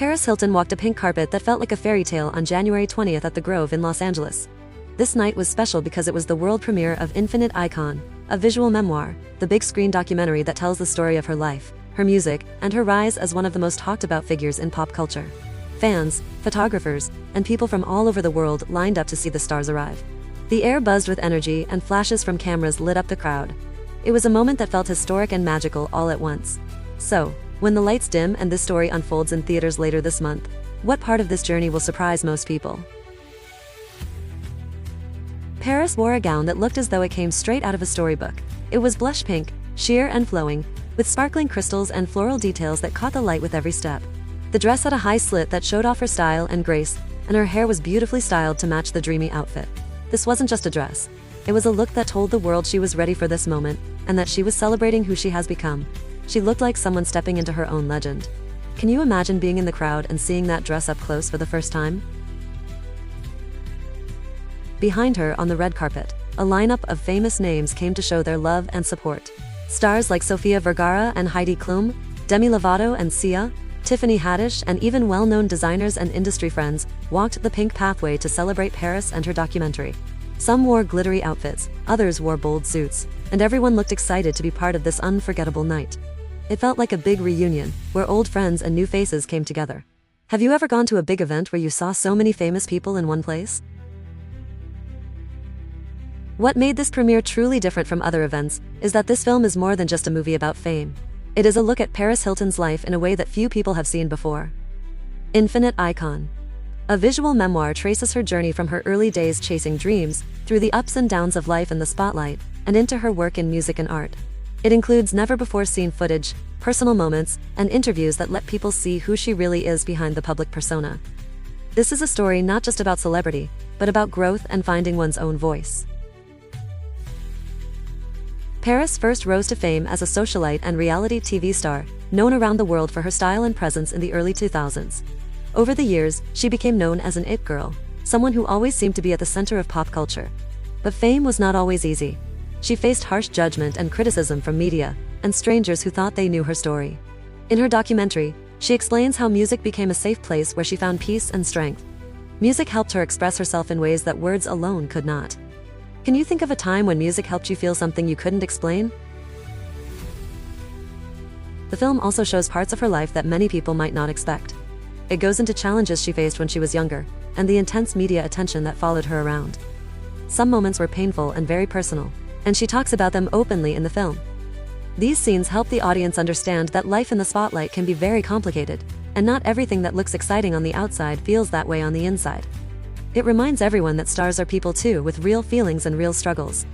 Paris Hilton walked a pink carpet that felt like a fairy tale on January 20th at the Grove in Los Angeles. This night was special because it was the world premiere of Infinite Icon, a visual memoir, the big screen documentary that tells the story of her life, her music, and her rise as one of the most talked about figures in pop culture. Fans, photographers, and people from all over the world lined up to see the stars arrive. The air buzzed with energy and flashes from cameras lit up the crowd. It was a moment that felt historic and magical all at once. So, when the lights dim and this story unfolds in theaters later this month, what part of this journey will surprise most people? Paris wore a gown that looked as though it came straight out of a storybook. It was blush pink, sheer and flowing, with sparkling crystals and floral details that caught the light with every step. The dress had a high slit that showed off her style and grace, and her hair was beautifully styled to match the dreamy outfit. This wasn't just a dress. It was a look that told the world she was ready for this moment, and that she was celebrating who she has become. She looked like someone stepping into her own legend. Can you imagine being in the crowd and seeing that dress up close for the first time? Behind her on the red carpet, a lineup of famous names came to show their love and support. Stars like Sofia Vergara and Heidi Klum, Demi Lovato and Sia, Tiffany Haddish, and even well-known designers and industry friends walked the pink pathway to celebrate Paris and her documentary. Some wore glittery outfits, others wore bold suits, and everyone looked excited to be part of this unforgettable night. It felt like a big reunion, where old friends and new faces came together. Have you ever gone to a big event where you saw so many famous people in one place? What made this premiere truly different from other events is that this film is more than just a movie about fame. It is a look at Paris Hilton's life in a way that few people have seen before. Infinite Icon. A visual memoir traces her journey from her early days chasing dreams, through the ups and downs of life in the spotlight, and into her work in music and art. It includes never-before-seen footage, personal moments, and interviews that let people see who she really is behind the public persona. This is a story not just about celebrity, but about growth and finding one's own voice. Paris first rose to fame as a socialite and reality TV star, known around the world for her style and presence in the early 2000s. Over the years, she became known as an it girl, someone who always seemed to be at the center of pop culture. But fame was not always easy. She faced harsh judgment and criticism from media, and strangers who thought they knew her story. In her documentary, she explains how music became a safe place where she found peace and strength. Music helped her express herself in ways that words alone could not. Can you think of a time when music helped you feel something you couldn't explain? The film also shows parts of her life that many people might not expect. It goes into challenges she faced when she was younger, and the intense media attention that followed her around. Some moments were painful and very personal, and she talks about them openly in the film. These scenes help the audience understand that life in the spotlight can be very complicated, and not everything that looks exciting on the outside feels that way on the inside. It reminds everyone that stars are people too, with real feelings and real struggles.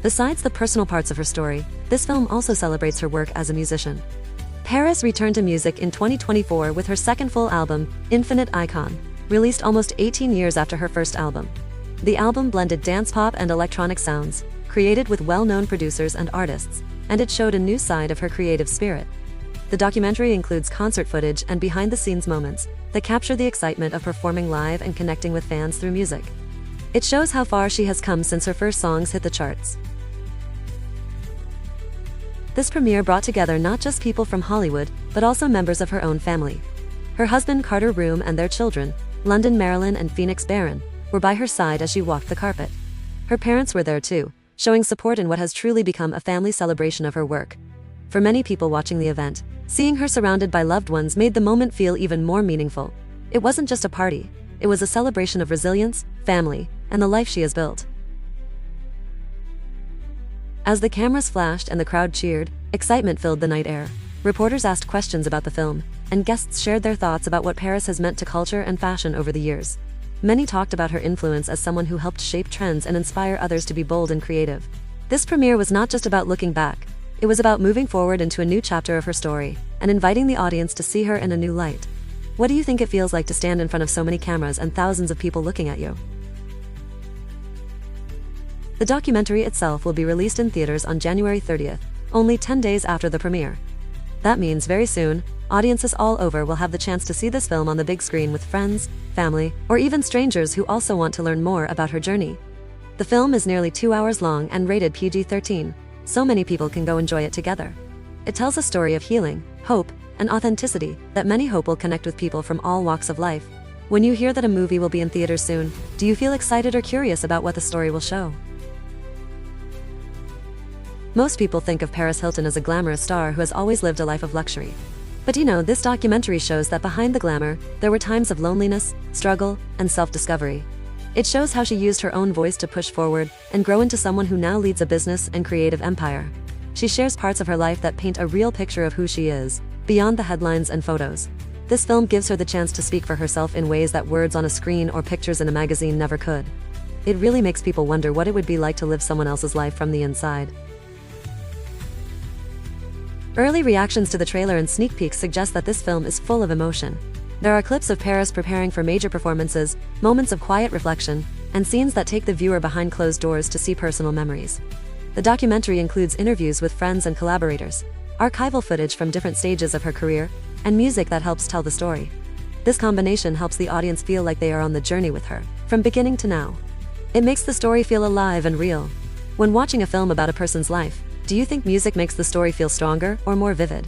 Besides the personal parts of her story, this film also celebrates her work as a musician. Paris returned to music in 2024 with her second full album, Infinite Icon, released almost 18 years after her first album. The album blended dance pop and electronic sounds, created with well-known producers and artists, and it showed a new side of her creative spirit. The documentary includes concert footage and behind-the-scenes moments that capture the excitement of performing live and connecting with fans through music. It shows how far she has come since her first songs hit the charts. This premiere brought together not just people from Hollywood, but also members of her own family. Her husband Carter Room and their children, London Marilyn and Phoenix Barron, were by her side as she walked the carpet. Her parents were there too, showing support in what has truly become a family celebration of her work. For many people watching the event, seeing her surrounded by loved ones made the moment feel even more meaningful. It wasn't just a party, it was a celebration of resilience, family, and the life she has built. As the cameras flashed and the crowd cheered, excitement filled the night air. Reporters asked questions about the film, and guests shared their thoughts about what Paris has meant to culture and fashion over the years. Many talked about her influence as someone who helped shape trends and inspire others to be bold and creative. This premiere was not just about looking back. It was about moving forward into a new chapter of her story, and inviting the audience to see her in a new light. What do you think it feels like to stand in front of so many cameras and thousands of people looking at you? The documentary itself will be released in theaters on January 30th, only 10 days after the premiere. That means very soon, audiences all over will have the chance to see this film on the big screen with friends, family, or even strangers who also want to learn more about her journey. The film is nearly 2 hours long and rated PG-13, so many people can go enjoy it together. It tells a story of healing, hope, and authenticity that many hope will connect with people from all walks of life. When you hear that a movie will be in theaters soon, do you feel excited or curious about what the story will show? Most people think of Paris Hilton as a glamorous star who has always lived a life of luxury. But this documentary shows that behind the glamour, there were times of loneliness, struggle, and self-discovery. It shows how she used her own voice to push forward and grow into someone who now leads a business and creative empire. She shares parts of her life that paint a real picture of who she is, beyond the headlines and photos. This film gives her the chance to speak for herself in ways that words on a screen or pictures in a magazine never could. It really makes people wonder what it would be like to live someone else's life from the inside. Early reactions to the trailer and sneak peeks suggest that this film is full of emotion. There are clips of Paris preparing for major performances, moments of quiet reflection, and scenes that take the viewer behind closed doors to see personal memories. The documentary includes interviews with friends and collaborators, archival footage from different stages of her career, and music that helps tell the story. This combination helps the audience feel like they are on the journey with her, from beginning to now. It makes the story feel alive and real. When watching a film about a person's life, do you think music makes the story feel stronger or more vivid?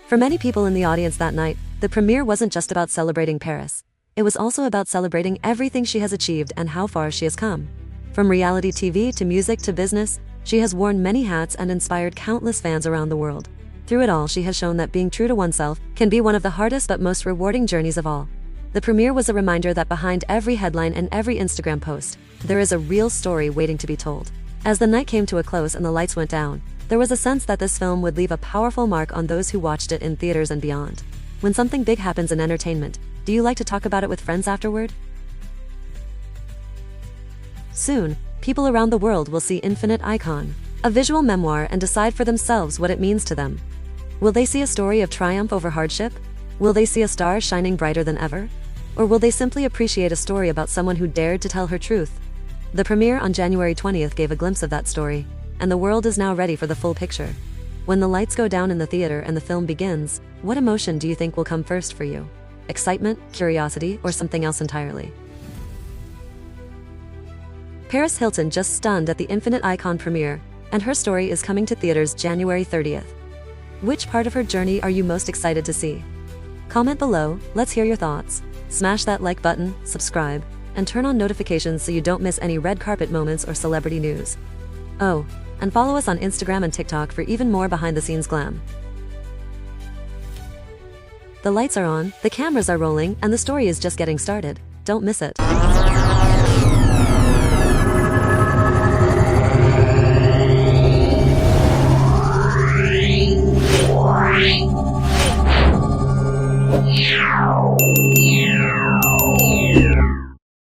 For many people in the audience that night, the premiere wasn't just about celebrating Paris. It was also about celebrating everything she has achieved and how far she has come. From reality TV to music to business, she has worn many hats and inspired countless fans around the world. Through it all, she has shown that being true to oneself can be one of the hardest but most rewarding journeys of all. The premiere was a reminder that behind every headline and every Instagram post, there is a real story waiting to be told. As the night came to a close and the lights went down, there was a sense that this film would leave a powerful mark on those who watched it in theaters and beyond. When something big happens in entertainment, do you like to talk about it with friends afterward? Soon, people around the world will see Infinite Icon, a visual memoir, and decide for themselves what it means to them. Will they see a story of triumph over hardship? Will they see a star shining brighter than ever? Or will they simply appreciate a story about someone who dared to tell her truth? The premiere on January 20th gave a glimpse of that story, and the world is now ready for the full picture. When the lights go down in the theater and the film begins, what emotion do you think will come first for you? Excitement, curiosity, or something else entirely? Paris Hilton just stunned at the Infinite Icon premiere, and her story is coming to theaters January 30th. Which part of her journey are you most excited to see? Comment below, let's hear your thoughts. Smash that like button, subscribe, and turn on notifications so you don't miss any red carpet moments or celebrity news. Oh, and follow us on Instagram and TikTok for even more behind-the-scenes glam. The lights are on, the cameras are rolling, and the story is just getting started. Don't miss it.